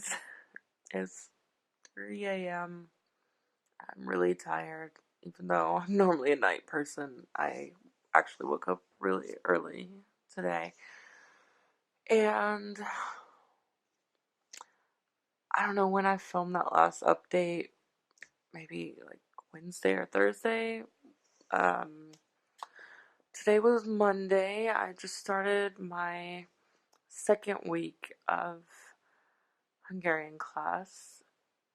guys. It's 3 a.m. I'm really tired. Even though I'm normally a night person, I actually woke up really early today. And I don't know when I filmed that last update, maybe like Wednesday or Thursday. Um, Today was Monday. I just started my second week of Hungarian class,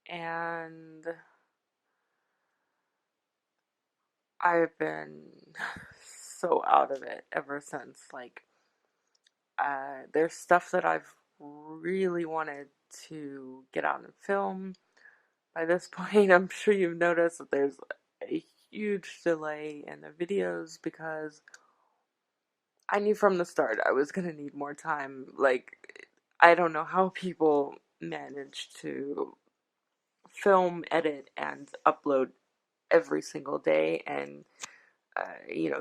and I've been so out of it ever since. There's stuff that I've really wanted to get out and film. By this point, I'm sure you've noticed that there's a huge delay in the videos because I knew from the start I was gonna need more time. I don't know how people manage to film, edit, and upload every single day and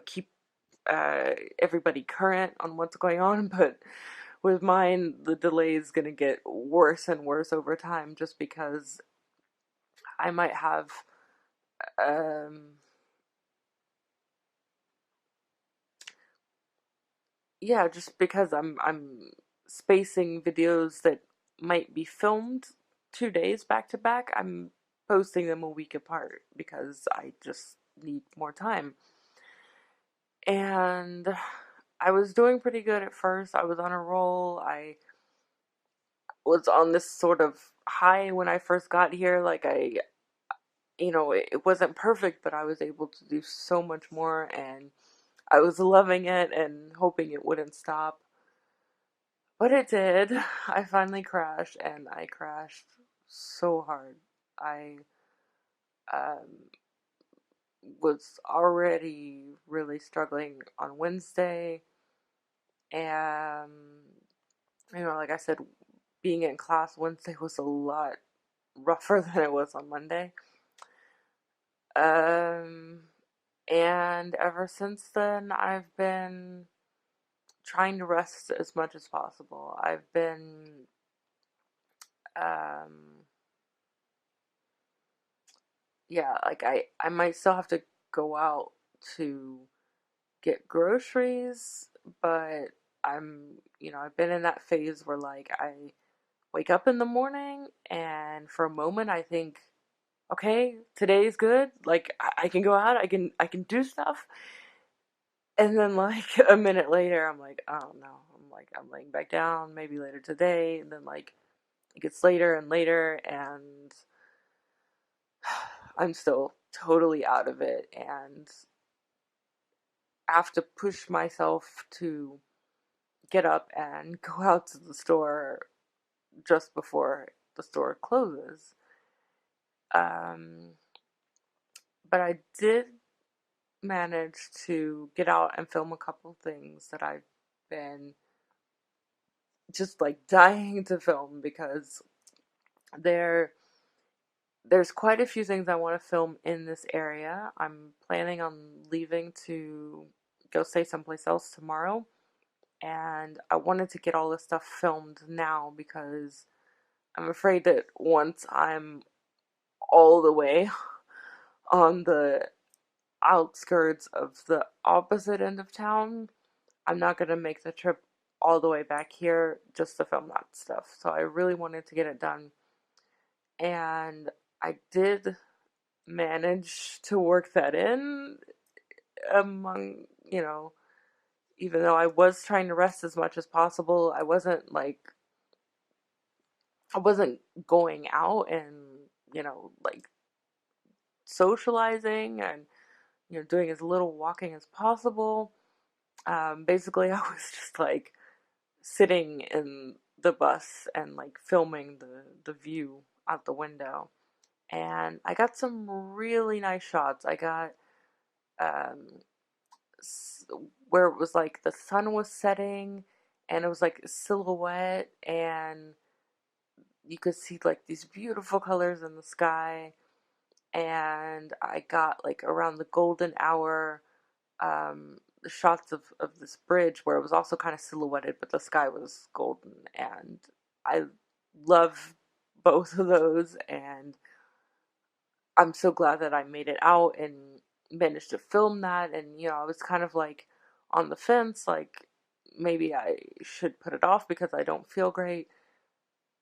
keep everybody current on what's going on, but with mine, the delay is going to get worse and worse over time just because I might have, um, yeah, just because I'm spacing videos that might be filmed 2 days back to back, I'm posting them a week apart because I just need more time. And I was doing pretty good at first. I was on a roll. I was on this sort of high when I first got here. It wasn't perfect, but I was able to do so much more, and I was loving it and hoping it wouldn't stop. But it did. I finally crashed, and I crashed so hard. I um, was already really struggling on Wednesday, and like I said, being in class Wednesday was a lot rougher than it was on Monday. Um, and ever since then, I've been trying to rest as much as possible. I've been, um, yeah, I might still have to go out to get groceries, but I've been in that phase where I wake up in the morning and for a moment I think, okay, today's good. I can go out, I can do stuff. And then a minute later I'm like, oh no. I'm laying back down, maybe later today, and then it gets later and later and I'm still totally out of it and have to push myself to get up and go out to the store just before the store closes. Um, but I did manage to get out and film a couple things that I've been just dying to film because there there's quite a few things I want to film in this area. I'm planning on leaving to go stay someplace else tomorrow, and I wanted to get all this stuff filmed now because I'm afraid that once I'm all the way on the outskirts of the opposite end of town, I'm not gonna make the trip all the way back here just to film that stuff. So I really wanted to get it done. And I did manage to work that in among, even though I was trying to rest as much as possible, I wasn't going out and, socializing and, doing as little walking as possible. Basically, I was just sitting in the bus and filming the view out the window. And I got some really nice shots. I got um, where it was the sun was setting and it was a silhouette and you could see these beautiful colors in the sky. And I got around the golden hour the shots of this bridge where it was also kind of silhouetted, but the sky was golden. And I love both of those, and I'm so glad that I made it out and managed to film that. And I was kind of like on the fence, like maybe I should put it off because I don't feel great.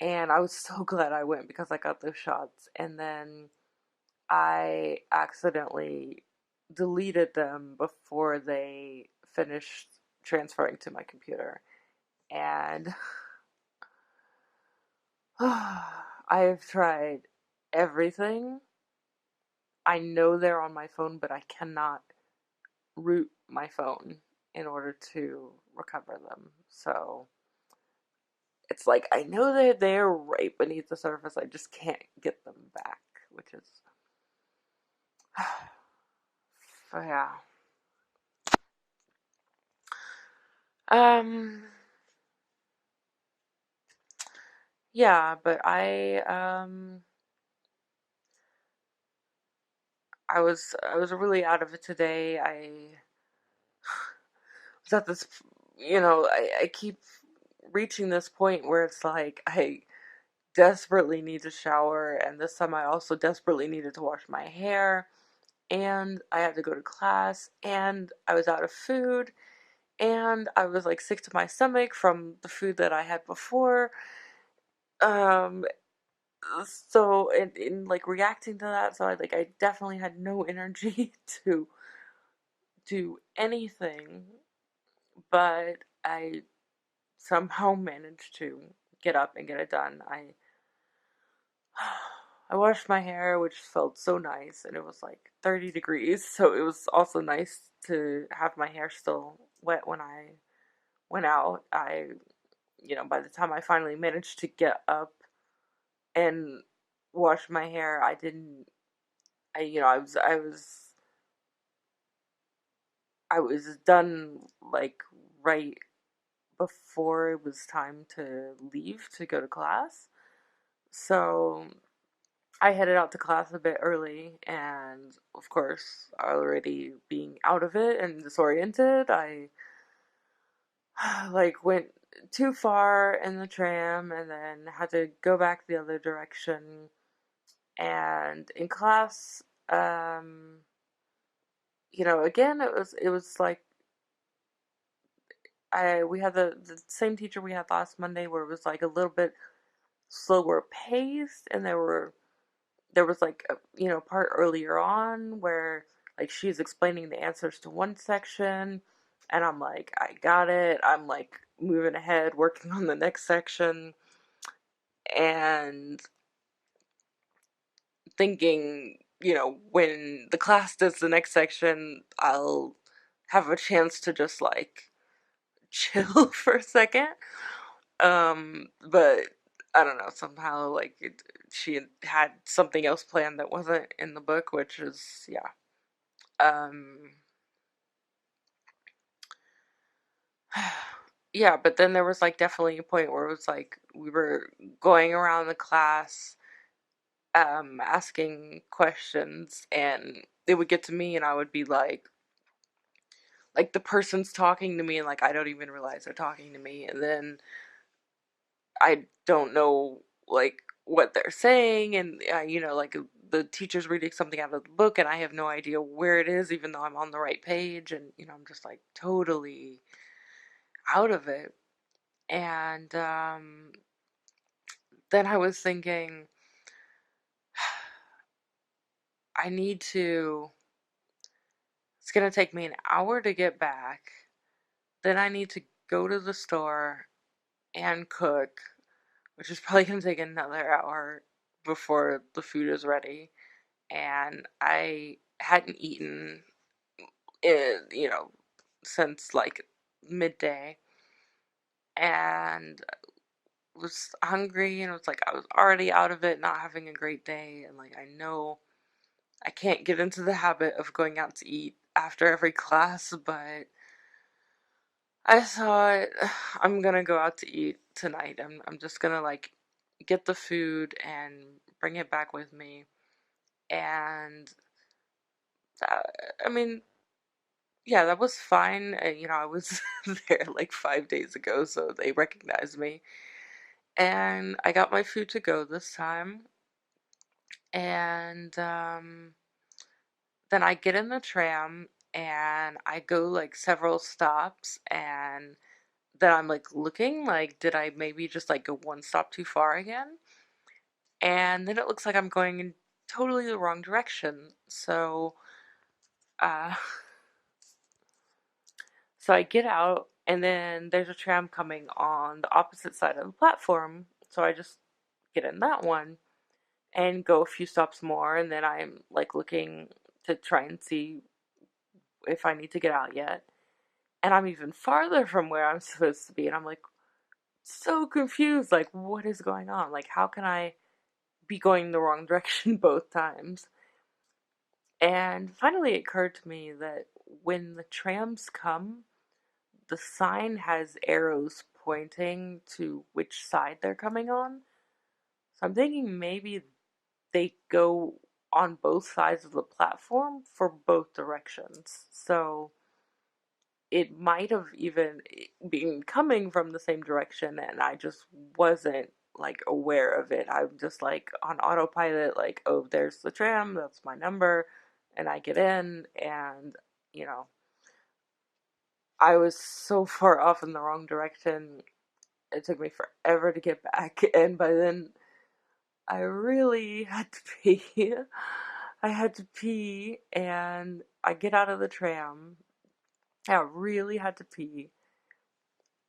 And I was so glad I went because I got those shots. And then I accidentally deleted them before they finished transferring to my computer. And I've tried everything. I know they're on my phone, but I cannot root my phone in order to recover them. So it's like I know that they're right beneath the surface. I just can't get them back, which is yeah. Um yeah, but I was really out of it today. I was at this I keep reaching this point where it's like I desperately need to shower, and this time I also desperately needed to wash my hair, and I had to go to class, and I was out of food, and I was like sick to my stomach from the food that I had before. Um, so in like reacting to that, so I definitely had no energy to do anything, but I somehow managed to get up and get it done. I washed my hair, which felt so nice, and it was like 30 degrees, so it was also nice to have my hair still wet when I went out. By the time I finally managed to get up and wash my hair, I didn't, I was done like right before it was time to leave to go to class. So I headed out to class a bit early, and of course, already being out of it and disoriented, I like went too far in the tram and then had to go back the other direction. And in class, again, it was like I we had the same teacher we had last Monday, where it was like a little bit slower paced, and there was like a part earlier on where like she's explaining the answers to one section, and I'm like, I got it. I'm like moving ahead, working on the next section, and thinking, when the class does the next section, I'll have a chance to just like chill for a second. But I don't know, somehow like she had something else planned that wasn't in the book, which is, yeah. Um, yeah, but then there was like definitely a point where it was like we were going around the class, asking questions, and it would get to me, and I would be like the person's talking to me, and like I don't even realize they're talking to me, and then I don't know like what they're saying, and like the teacher's reading something out of the book, and I have no idea where it is, even though I'm on the right page, and I'm just like totally out of it. And then I was thinking, I need to. It's gonna take me an hour to get back. Then I need to go to the store and cook, which is probably gonna take another hour before the food is ready. And I hadn't eaten since like midday, and was hungry, and it was like I was already out of it, not having a great day, and like I know I can't get into the habit of going out to eat after every class, but I thought I'm gonna go out to eat tonight. I'm just gonna like get the food and bring it back with me. And I mean, yeah, that was fine. I was there like 5 days ago, so they recognized me. And I got my food to go this time. And then I get in the tram and I go like several stops, and then I'm like looking like, did I maybe just like go one stop too far again? And then it looks like I'm going in totally the wrong direction. Uh, so I get out, and then there's a tram coming on the opposite side of the platform. So I just get in that one and go a few stops more, and then I'm like looking to try and see if I need to get out yet. And I'm even farther from where I'm supposed to be, and I'm like so confused, like what is going on? Like how can I be going the wrong direction both times? And finally it occurred to me that when the trams come, the sign has arrows pointing to which side they're coming on. So I'm thinking maybe they go on both sides of the platform for both directions. So it might have even been coming from the same direction, and I just wasn't like aware of it. I'm just like on autopilot, like, oh, there's the tram, that's my number, and I get in, and you know, I was so far off in the wrong direction. It took me forever to get back, and by then I really had to pee. I had to pee, and I get out of the tram. I really had to pee.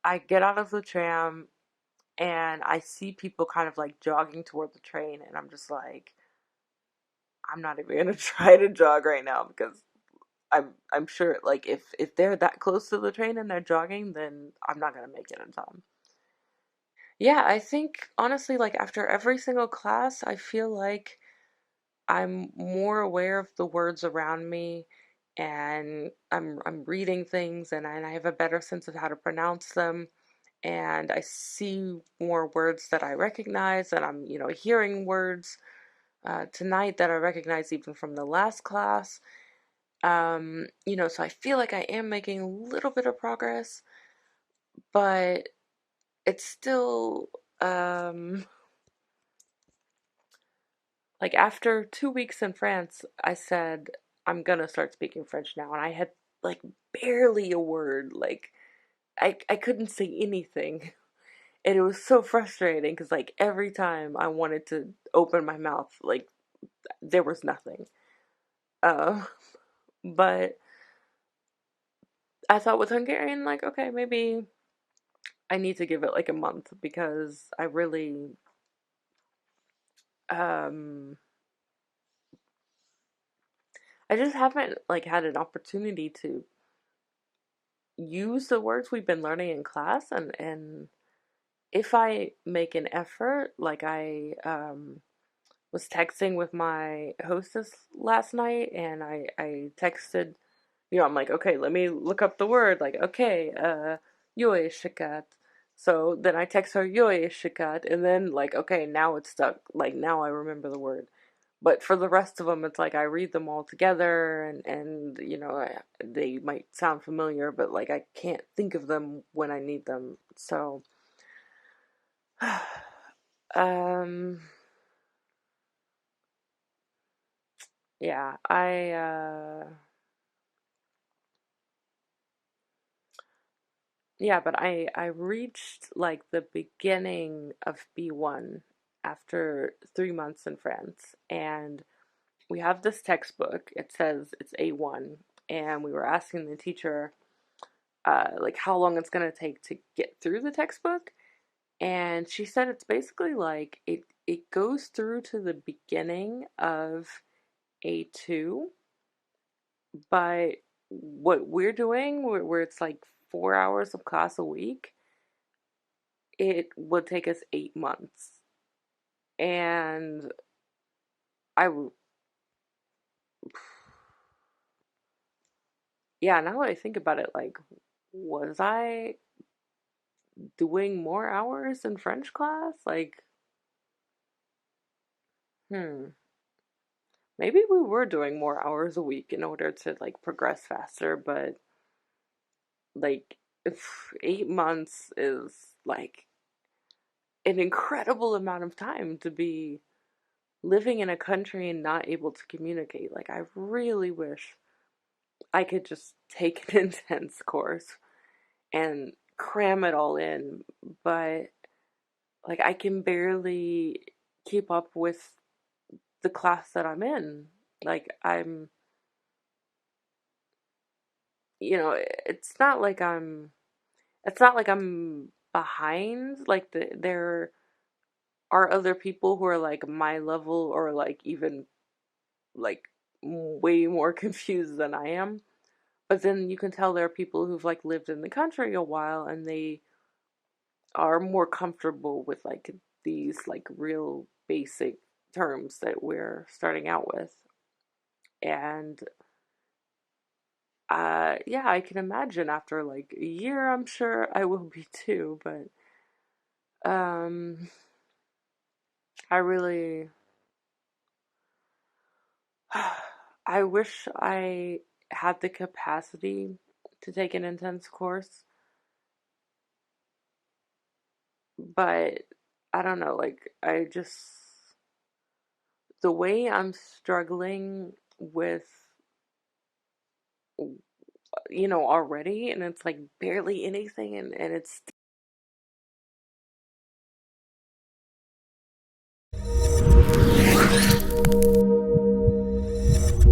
I get out of the tram, and I see people kind of like jogging toward the train, and I'm just like, I'm not even gonna try to jog right now because I'm sure like if they're that close to the train and they're jogging, then I'm not gonna make it in time. Yeah, I think honestly, like after every single class, I feel like I'm more aware of the words around me, and I'm reading things, and I have a better sense of how to pronounce them, and I see more words that I recognize, and I'm, hearing words tonight that I recognize even from the last class. So I feel like I am making a little bit of progress, but it's still like after 2 weeks in France, I said I'm gonna start speaking French now, and I had like barely a word. Like I couldn't say anything, and it was so frustrating because like every time I wanted to open my mouth, like there was nothing. Uh, but I thought with Hungarian, like okay, maybe I need to give it like a month because I really um I just haven't like had an opportunity to use the words we've been learning in class, and if I make an effort, like I was texting with my hostess last night, and I texted, I'm like, okay, let me look up the word, like, okay, yoy shikat. So then I text her yoy shikat, and then like, okay, now it's stuck. Like now I remember the word. But for the rest of them, it's like I read them all together, and they might sound familiar, but like I can't think of them when I need them. So, um, yeah, but I reached like the beginning of B1 after 3 months in France, and we have this textbook. It says it's A1, and we were asking the teacher like how long it's gonna take to get through the textbook, and she said it's basically like it goes through to the beginning of A2, but what we're doing, where it's like 4 hours of class a week, it would take us 8 months. And I, yeah, now that I think about it, like, was I doing more hours in French class? Like, hmm, maybe we were doing more hours a week in order to like progress faster, but like, 8 months is like an incredible amount of time to be living in a country and not able to communicate. Like, I really wish I could just take an intense course and cram it all in, but like I can barely keep up with the class that I'm in. Like I'm, it's not like I'm behind. Like there are other people who are like my level or like even like way more confused than I am. But then you can tell there are people who've like lived in the country a while and they are more comfortable with like these like real basic terms that we're starting out with. And yeah, I can imagine after like a year I'm sure I will be too, but um I really I wish I had the capacity to take an intense course, but I don't know, like I just the way I'm struggling with already, and it's like barely anything, and it's